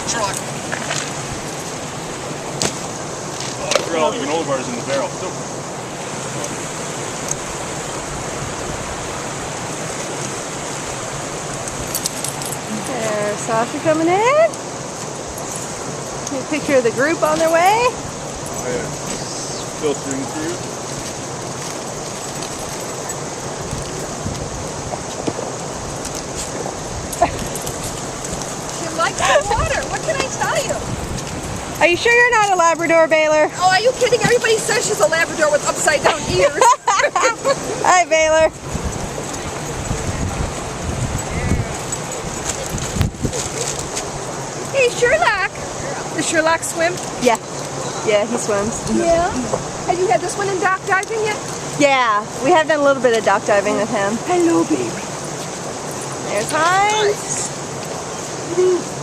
truck. Oh, I forgot all the granola bars in the barrel. There's Sasha coming in. Take a picture of the group on their way. Oh yeah, filtering through. She likes the water. What can I tell you? Are you sure you're not a Labrador, Baylor? Oh, are you kidding? Everybody says she's a Labrador with upside down ears. Hi, Baylor. Hey, Sherlock. Does Sherlock swim? Yeah. Yeah, he swims. Yeah. Have you had this one in dock diving yet? Yeah, we have done a little bit of dock diving with him. Hello, baby. There's Heinz. Nice.